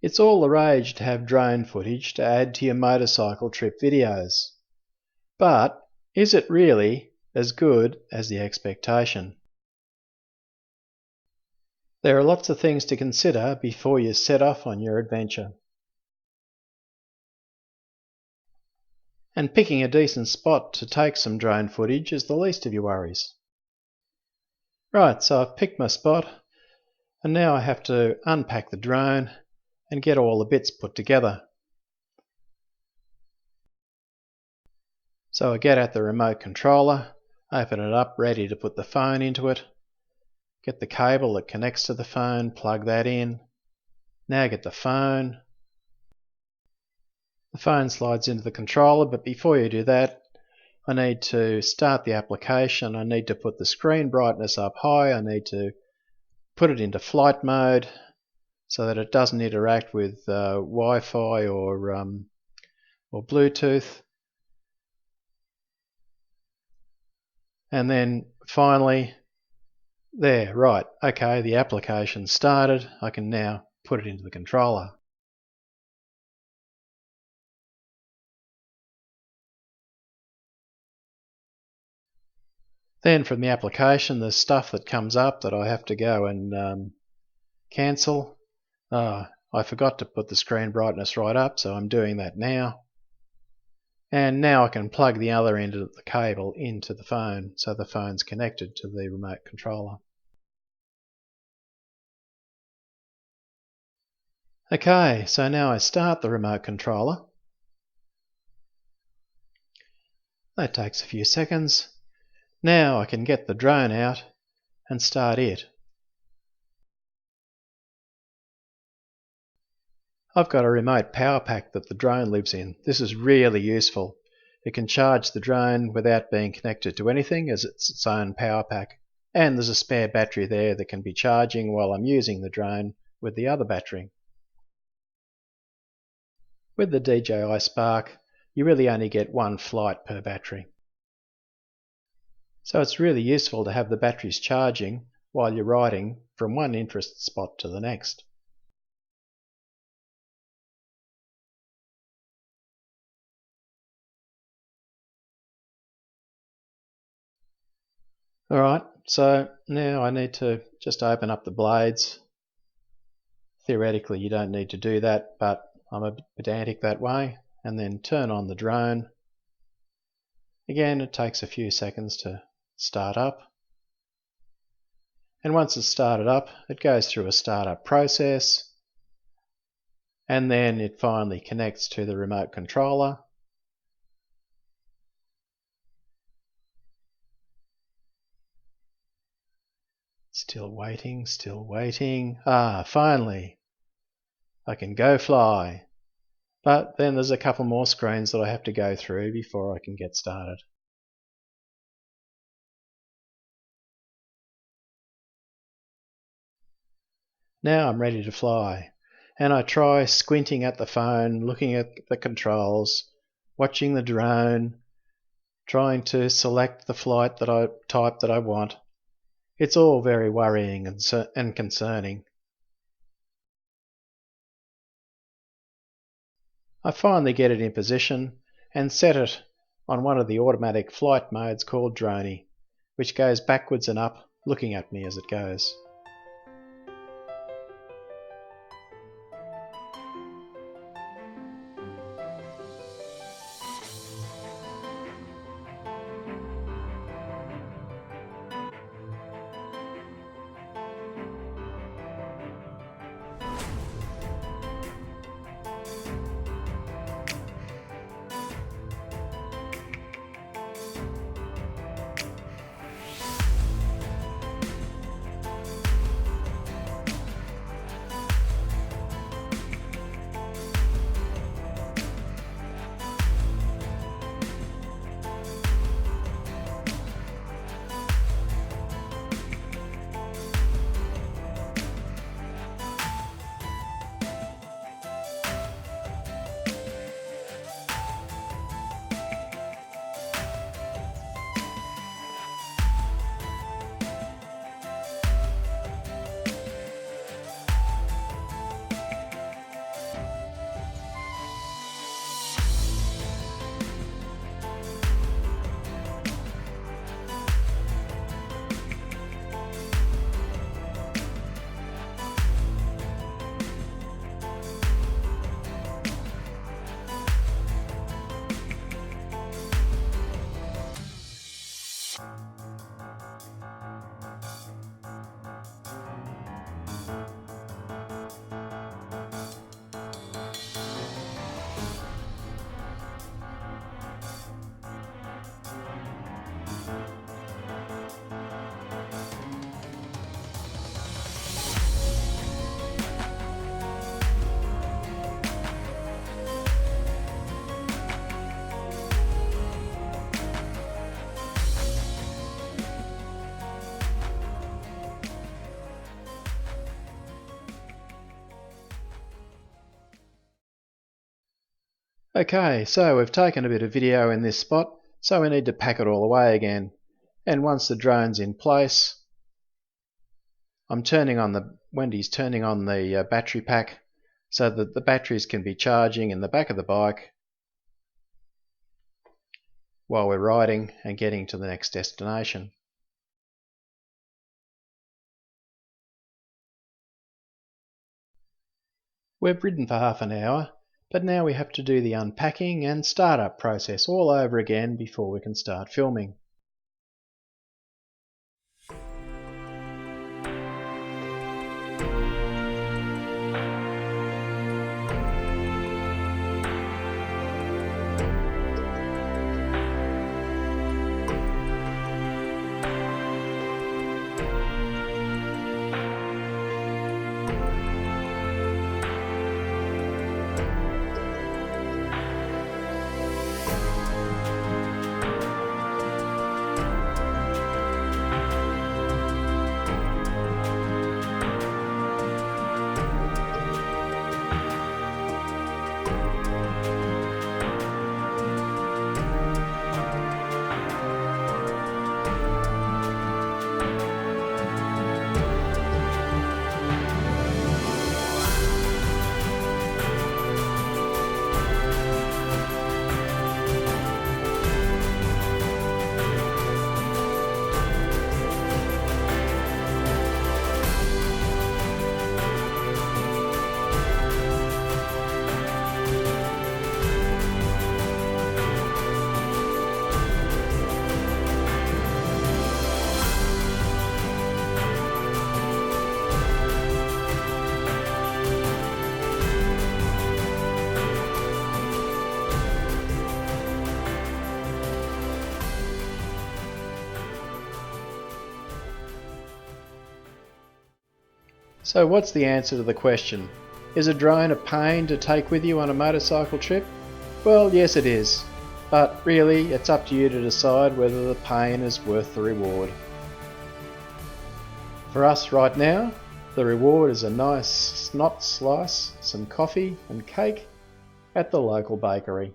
It's all the rage to have drone footage to add to your motorcycle trip videos. But is it really as good as the expectation? There are lots of things to consider before you set off on your adventure. And picking a decent spot to take some drone footage is the least of your worries. Right, so I've picked my spot, and now I have to unpack the drone and get all the bits put together. So I get out the remote controller, open it up, ready to put the phone into it, get the cable that connects to the phone, plug that in. Now get the phone. The phone slides into the controller, but before you do that, I need to start the application. I need to put the screen brightness up high. I need to put it into flight mode so that it doesn't interact with Wi-Fi or Bluetooth. And then finally, there, right, okay, the application started. I can now put it into the controller. Then from the application, there's stuff that comes up that I have to go and cancel. I forgot to put the screen brightness right up, so I'm doing that now. And now I can plug the other end of the cable into the phone, so the phone's connected to the remote controller. Okay, so now I start the remote controller. That takes a few seconds. Now I can get the drone out and start it. I've got a remote power pack that the drone lives in. This is really useful. It can charge the drone without being connected to anything, as it's its own power pack. And there's a spare battery there that can be charging while I'm using the drone with the other battery. With the DJI Spark, you really only get one flight per battery. So it's really useful to have the batteries charging while you're riding from one interest spot to the next. Alright, so now I need to just open up the blades. Theoretically you don't need to do that, but I'm a bit pedantic that way. And then turn on the drone. Again, it takes a few seconds to start up. And once it's started up, it goes through a startup process. And then it finally connects to the remote controller. Still waiting, still waiting. Finally, I can go fly. But then there's a couple more screens that I have to go through before I can get started. Now I'm ready to fly, and I try squinting at the phone, looking at the controls, watching the drone, trying to select the flight type that I want. It's all very worrying and concerning. I finally get it in position and set it on one of the automatic flight modes called Droney, which goes backwards and up, looking at me as it goes. Okay, so we've taken a bit of video in this spot, so we need to pack it all away again. And once the drone's in place, Wendy's turning on the battery pack so that the batteries can be charging in the back of the bike while we're riding and getting to the next destination. We've ridden for half an hour, but now we have to do the unpacking and startup process all over again before we can start filming. So what's the answer to the question? Is a drone a pain to take with you on a motorcycle trip? Well, yes it is. But really, it's up to you to decide whether the pain is worth the reward. For us right now, the reward is a nice snot slice, some coffee and cake at the local bakery.